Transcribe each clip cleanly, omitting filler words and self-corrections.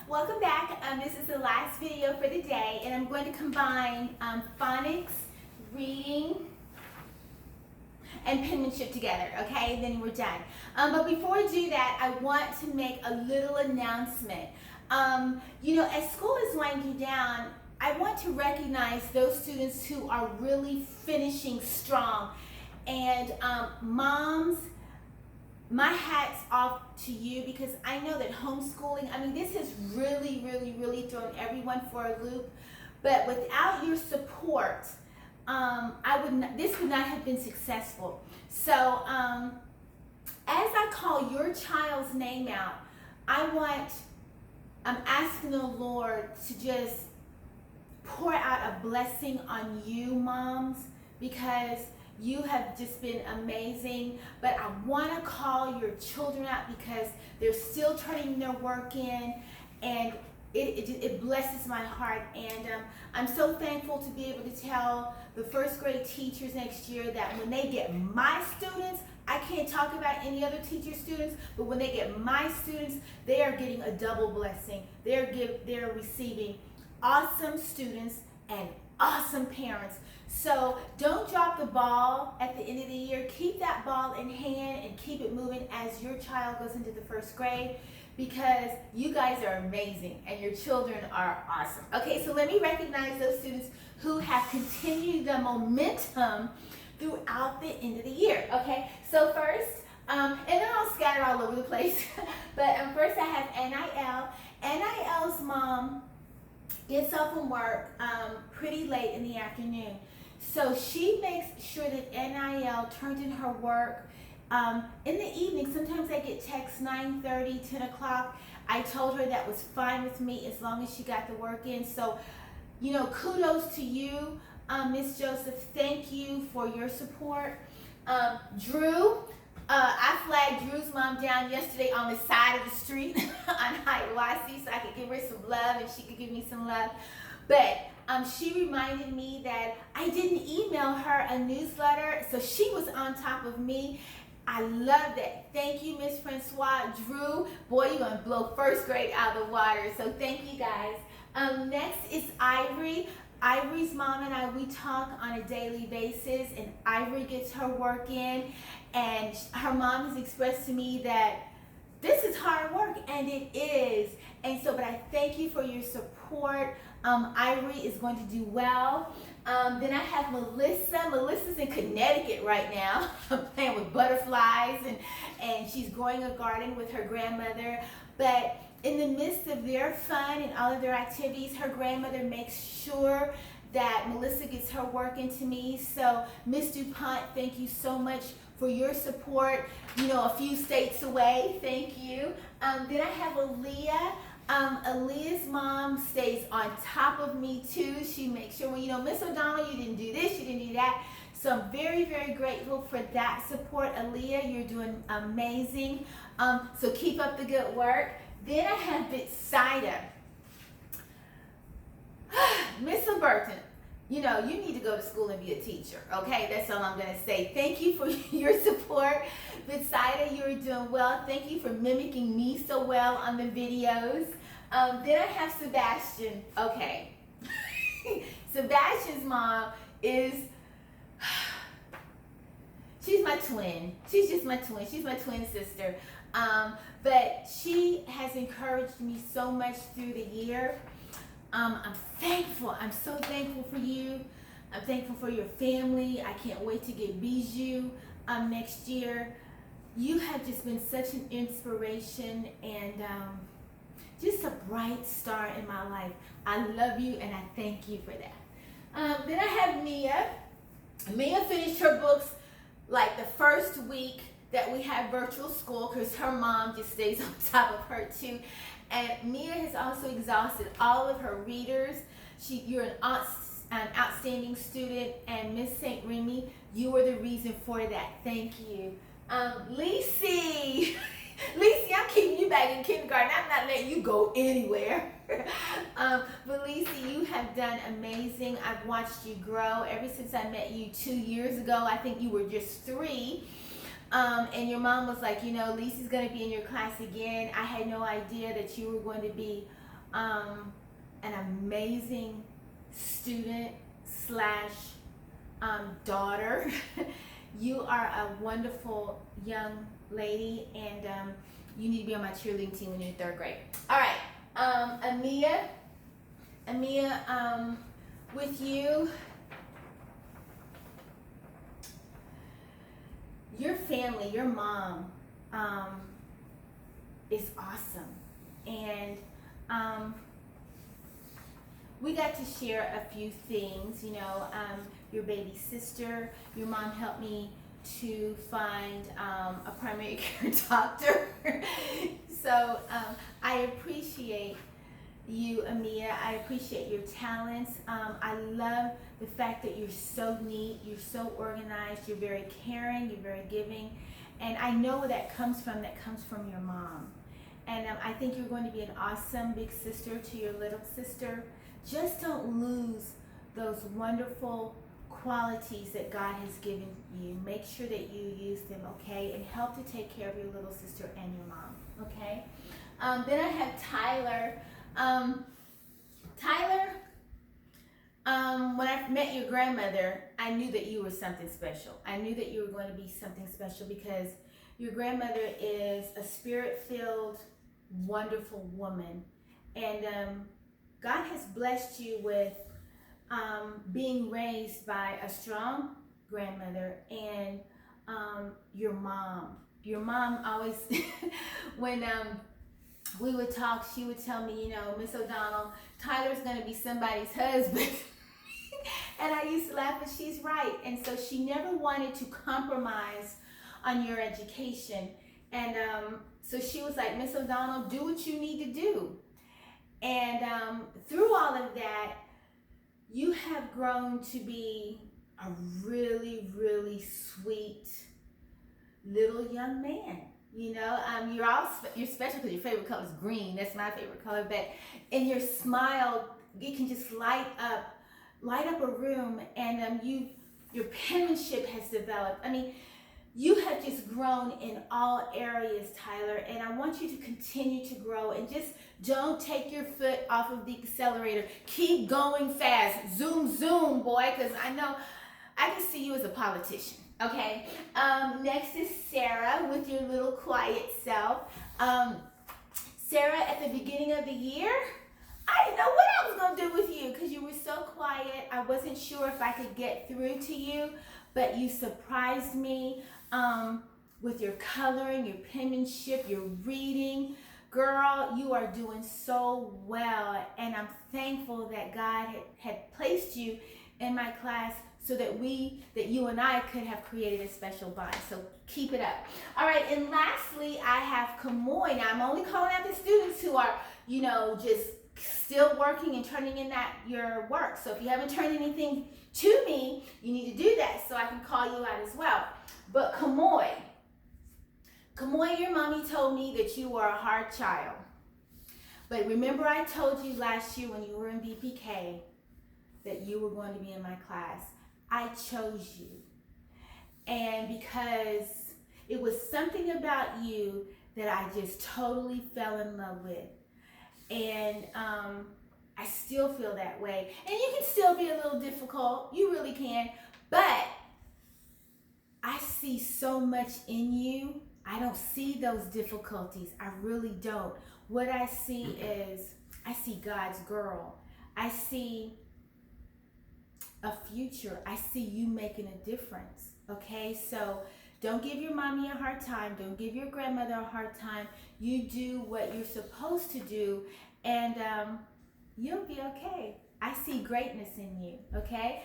Welcome back. This is the last video for the day, and I'm going to combine phonics, reading, and penmanship together, okay? Then we're done. But before I do that, I want to make a little announcement. As school is winding down, I want to recognize those students who are really finishing strong. And moms, my hat's off to you, because I know that homeschooling, this has really thrown everyone for a loop. But without your support, this would not have been successful. So as I call your child's name out, I'm asking the Lord to just pour out a blessing on you, moms, because you have just been amazing. But I want to call your children out because they're still turning their work in, and it blesses my heart. And I'm so thankful to be able to tell the first grade teachers next year that when they get my students, I can't talk about any other teacher students, but when they get my students, they are getting a double blessing. They're receiving awesome students and awesome parents. So don't drop the ball at the end of the year. Keep that ball in hand and keep it moving as your child goes into the first grade, because you guys are amazing and your children are awesome. Okay, so let me recognize those students who have continued the momentum throughout the end of the year. Okay, so first, and then I'll scatter all over the place, but first I have NIL. NIL's mom gets off from work pretty late in the afternoon. So she makes sure that NIL turns in her work in the evening. Sometimes I get texts 9:30, 10 o'clock. I told her that was fine with me as long as she got the work in. So, kudos to you, Miss Joseph. Thank you for your support. Drew, I flagged Drew's mom down yesterday on the side of the street on Hiawassee so I could give her some love and she could give me some love. But she reminded me that I didn't email her a newsletter, so she was on top of me. I love that. Thank you, Miss Francois. Drew, boy, you're going to blow first grade out of the water, so thank you guys. Next is Ivory. Ivory's mom and I, we talk on a daily basis, and Ivory gets her work in, and her mom has expressed to me that this is hard work, and it is. And so, but I thank you for your support. Ivory is going to do well. Then I have Melissa. Melissa's in Connecticut right now, playing with butterflies, and she's growing a garden with her grandmother. But in the midst of their fun and all of their activities, her grandmother makes sure that Melissa gets her work into me. So, Miss DuPont, thank you so much for your support. A few states away. Thank you. Then I have Aaliyah. Aaliyah's mom stays on top of me too. She makes sure, Miss O'Donnell, you didn't do this, you didn't do that. So I'm very grateful for that support. Aaliyah, you're doing amazing. So keep up the good work. Then I have Bitsaida. Miss Burton, you need to go to school and be a teacher, okay? That's all I'm going to say. Thank you for your support. Bitsaida, you're doing well. Thank you for mimicking me so well on the videos. Then I have Sebastian. Okay. Sebastian's mom is, she's my twin. She's just my twin. She's my twin sister. But she has encouraged me so much through the year. I'm thankful. I'm so thankful for you. I'm thankful for your family. I can't wait to get Bijou next year. You have just been such an inspiration and just a bright star in my life. I love you and I thank you for that. Then I have Mia. Mia finished her books like the first week that we had virtual school, because her mom just stays on top of her too. And Mia has also exhausted all of her readers. You're an outstanding student, and Miss St. Remy, you were the reason for that. Thank you. Lacey, I'm keeping you back in kindergarten. I'm not letting you go anywhere. But Lacey, you have done amazing. I've watched you grow ever since I met you 2 years ago. I think you were just 3. And your mom was like, Lisa's going to be in your class again. I had no idea that you were going to be an amazing student slash daughter. You are a wonderful young lady, and you need to be on my cheerleading team when you're in 3rd grade. All right, Amia, with you, your family, your mom, is awesome, and we got to share a few things. You know, your baby sister, your mom helped me to find a primary care doctor. So I appreciate you, Amia. I appreciate your talents. I love the fact that you're so neat, you're so organized, you're very caring, you're very giving. And I know where that comes from. That comes from your mom. And I think you're going to be an awesome big sister to your little sister. Just don't lose those wonderful qualities that God has given you. Make sure that you use them, okay? And help to take care of your little sister and your mom, okay? Then I have Tyler. Tyler, when I met your grandmother, I knew that you were something special. I knew that you were going to be something special because your grandmother is a spirit-filled, wonderful woman. And God has blessed you with being raised by a strong grandmother and your mom. Your mom always, when we would talk, she would tell me, you know, Miss O'Donnell, Tyler's going to be somebody's husband. And I used to laugh, but she's right. And so she never wanted to compromise on your education. And so she was like, Miss O'Donnell, do what you need to do. And through all of that, you have grown to be a really, really sweet little young man. You know, you're special because your favorite color is green. That's my favorite color. But in your smile, it can just light up a room. And your penmanship has developed. I mean, you have just grown in all areas, Tyler, and I want you to continue to grow and just don't take your foot off of the accelerator. Keep going fast. Zoom, zoom, boy, because I know I can see you as a politician, okay? Next is Sarah with your little quiet self. Sarah, at the beginning of the year, I didn't know what I was going to do with you because you were so quiet. I wasn't sure if I could get through to you, but you surprised me with your coloring, your penmanship, your reading. Girl, you are doing so well, and I'm thankful that God had placed you in my class so that you and I could have created a special bond. So keep it up. All right, and lastly, I have Kamoy. Now, I'm only calling out the students who are, you know, just still working and turning in your work. So if you haven't turned anything to me, you need to do that so I can call you out as well. But Kamoy, your mommy told me that you were a hard child. But remember I told you last year when you were in BPK that you were going to be in my class. I chose you. And because it was something about you that I just totally fell in love with. And I still feel that way. And you can still be a little difficult. You really can. But I see so much in you. I don't see those difficulties. I really don't. What I see is, I see God's girl. I see a future. I see you making a difference. Okay? So don't give your mommy a hard time. Don't give your grandmother a hard time. You do what you're supposed to do, and you'll be okay. I see greatness in you, okay?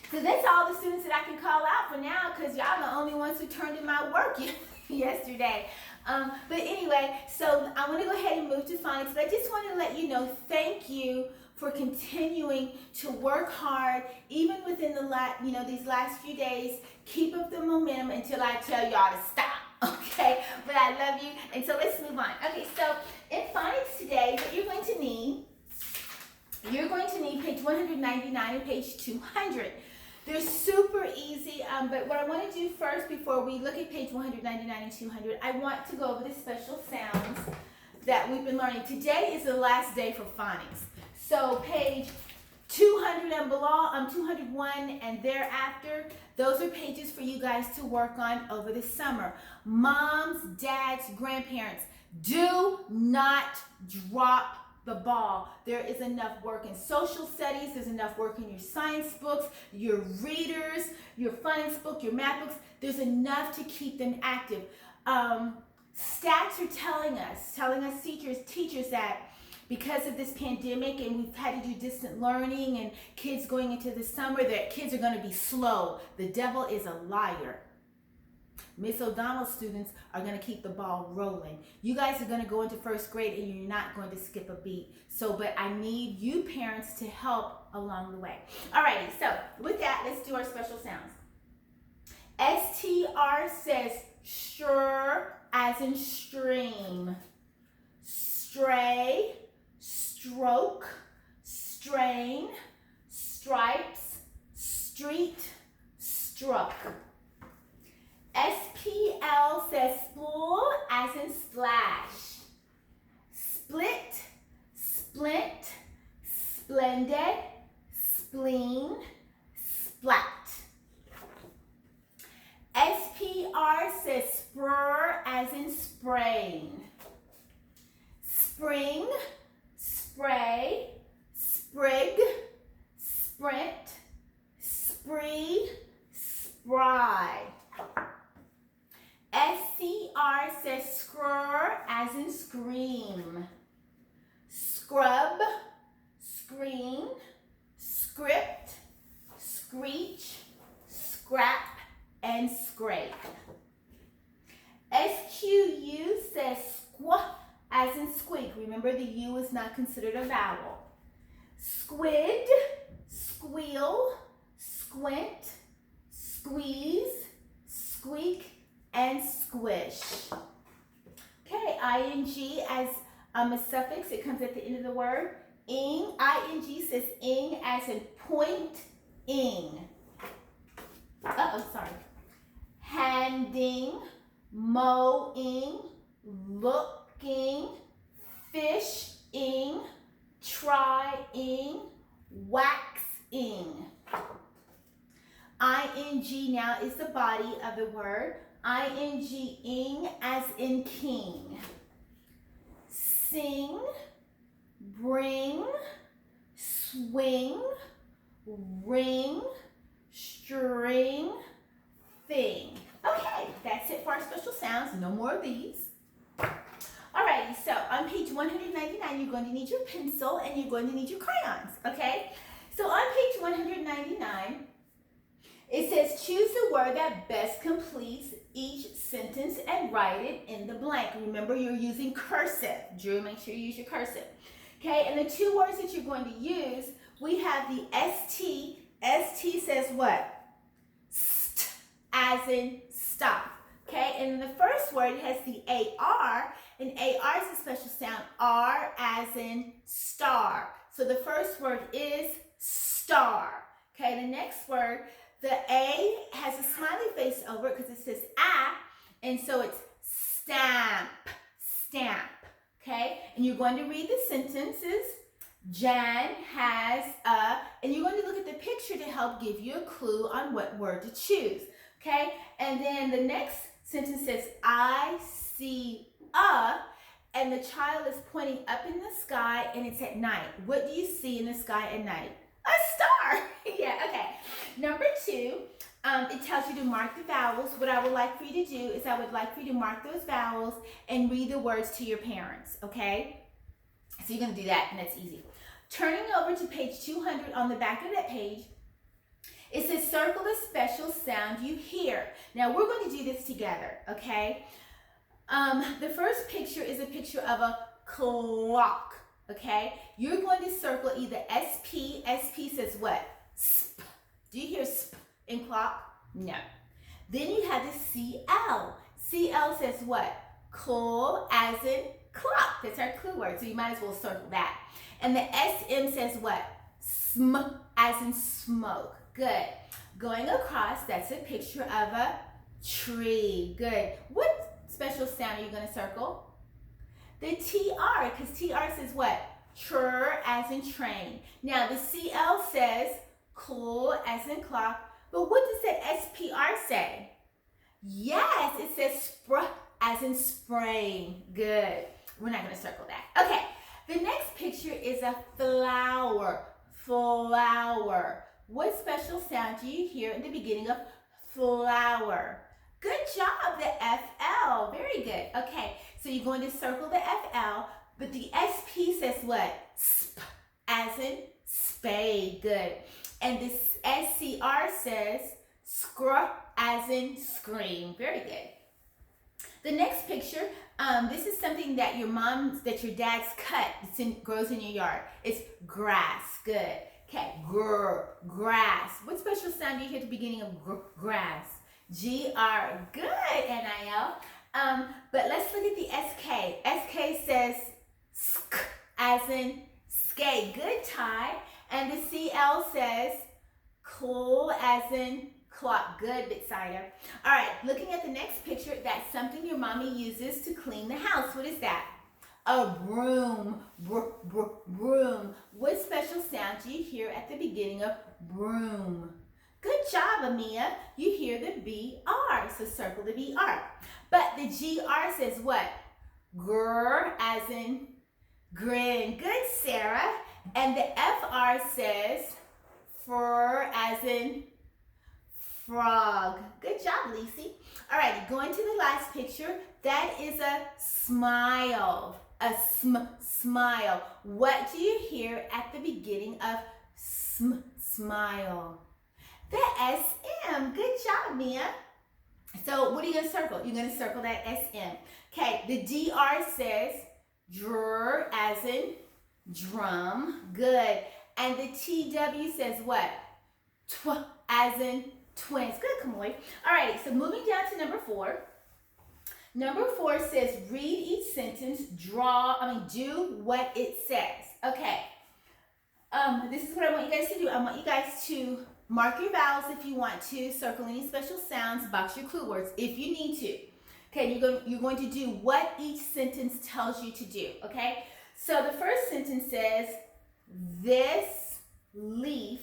So that's all the students that I can call out for now, because y'all are the only ones who turned in my work yesterday. But anyway, so I want to go ahead and move to phonics, but I just want to let you know, thank you for continuing to work hard, even within these last few days. Keep up the momentum until I tell y'all to stop, okay? But I love you, and so let's move on. Okay, so in phonics today, what you're going to need page 199 and page 200. They're super easy, but what I want to do first before we look at page 199 and 200, I want to go over the special sounds that we've been learning. Today is the last day for phonics. So page 200 and below, 201 and thereafter, those are pages for you guys to work on over the summer. Moms, dads, grandparents, do not drop the ball. There is enough work in social studies. There's enough work in your science books, your readers, your phonics book, your math books. There's enough to keep them active. Stats are telling us teachers that because of this pandemic and we've had to do distant learning and kids going into the summer, that kids are going to be slow. The devil is a liar. Miss O'Donnell's students are going to keep the ball rolling. You guys are going to go into first grade and you're not going to skip a beat. So, but I need you parents to help along the way. Alrighty, so with that, let's do our special sounds. STR says sure as in stream. Stray, stroke, strain, stripes, street, struck. SPL says spool as in splash. Split, splint, splendid, spleen, splat. SPR says spur as in sprain. Spring, spray, sprig, sprint, spree, spry. SCR says scrur as in scream. Scrub, screen, script, screech, scrap, and scrape. SQU says squat as in squeak. Remember, the U is not considered a vowel. Squid, squeal, squint, squeeze, squeak, and squish. Okay, ing as a suffix, it comes at the end of the word. Ing says ing as in point, ing. Sorry. Handing, mowing, looking, fishing, trying, waxing. Ing now is the body of the word. Ing as in king. Sing, bring, swing, ring, string, thing. Okay, that's it for our special sounds. No more of these. Alrighty, so on page 199, you're going to need your pencil and you're going to need your crayons, okay? So on page 199, it says choose the word that best completes each sentence and write it in the blank. Remember, you're using cursive. Drew, make sure you use your cursive. Okay, and the two words that you're going to use, we have the ST. ST says what? St, as in stop. Okay, and the first word has the AR, and AR is a special sound, R as in star. So the first word is star. Okay, the next word, the A has a smiley face over it because it says a, and so it's stamp, stamp. Okay, and you're going to read the sentences. Jan has a, and you're going to look at the picture to help give you a clue on what word to choose. Okay, and then the next sentence says, I see a, and the child is pointing up in the sky and it's at night. What do you see in the sky at night? A star. Yeah, okay. Number two, it tells you to mark the vowels. What I would like for you to do is I would like for you to mark those vowels and read the words to your parents, okay? So you're going to do that, and that's easy. Turning over to page 200 on the back of that page, it says circle the special sound you hear. Now we're going to do this together, okay? The first picture is a picture of a clock, okay? You're going to circle either SP. SP says what? Sp. Do you hear sp in clock? No. Then you have the CL. CL says what? Cl as in clock. That's our clue word, so you might as well circle that. And the SM says what? Sm as in smoke. Good. Going across, that's a picture of a tree. Good. What special sound are you going to circle? The TR, because TR says what? Tr as in train. Now the CL says cl as in clock. But what does that SPR say? Yes, it says spr as in sprain. Good. We're not going to circle that. Okay. The next picture is a flower. Flower. What special sound do you hear in the beginning of flower? Good job, the FL. Very good. Okay, so you're going to circle the FL, but the SP says what? Sp, as in spade. Good. And this SCR says scr, as in scream. Very good. The next picture, this is something that your dad's cut. Grows in your yard. It's grass. Good. Okay, grass. What special sound do you hear at the beginning of grass? GR. Good, NIL. But let's look at the SK. SK says sk, as in skate. Good, Ty. And the CL says cl, as in clock. Good, Big Cider. All right, looking at the next picture, that's something your mommy uses to clean the house. What is that? A broom. Broom. What special sound do you hear at the beginning of broom? Good job, Amia. You hear the BR, so circle the BR. But the GR says what? Grr, as in grin. Good, Sarah. And the FR says fur, as in frog. Good job, Lacey. All right, going to the last picture. That is a smile. A smile. What do you hear at the beginning of smile? The SM. Good job, Mia. So what are you going to circle? You're going to circle that SM. Okay, the DR says dr, as in drum. Good. And the TW says what? Tw, as in twins. Good, Kamoy. All right, so moving down to number 4. Number 4 says read each sentence, do what it says. Okay. This is what I want you guys to do. I want you guys to mark your vowels if you want to, circle any special sounds, box your clue words if you need to. Okay, you're going to do what each sentence tells you to do, okay? So the first sentence says, this leaf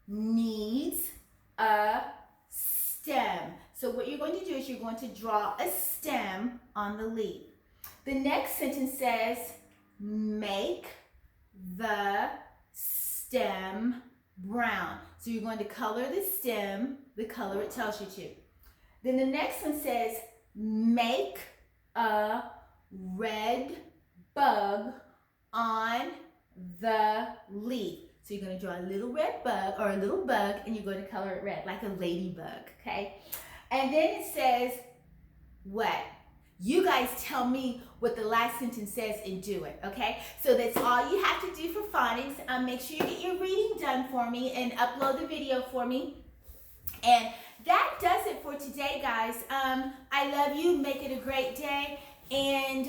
needs a stem. So what you're going to do is you're going to draw a stem on the leaf. The next sentence says, make the stem brown. So you're going to color the stem the color it tells you to. Then the next one says, make a red bug on the leaf. So you're going to draw a little red bug or a little bug and you're going to color it red like a ladybug, okay? And then it says, what? You guys tell me what the last sentence says and do it, okay? So that's all you have to do for phonics. Make sure you get your reading done for me and upload the video for me. And that does it for today, guys. I love you. Make it a great day. And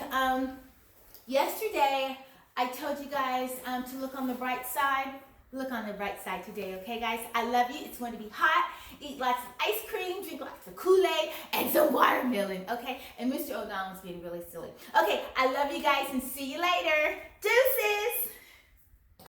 yesterday, I told you guys to look on the bright side. Look on the bright side today, okay, guys? I love you. It's going to be hot. Eat lots of ice cream, drink lots of Kool-Aid, and some watermelon, okay? And Mr. O'Donnell's being really silly. Okay, I love you guys, and see you later. Deuces!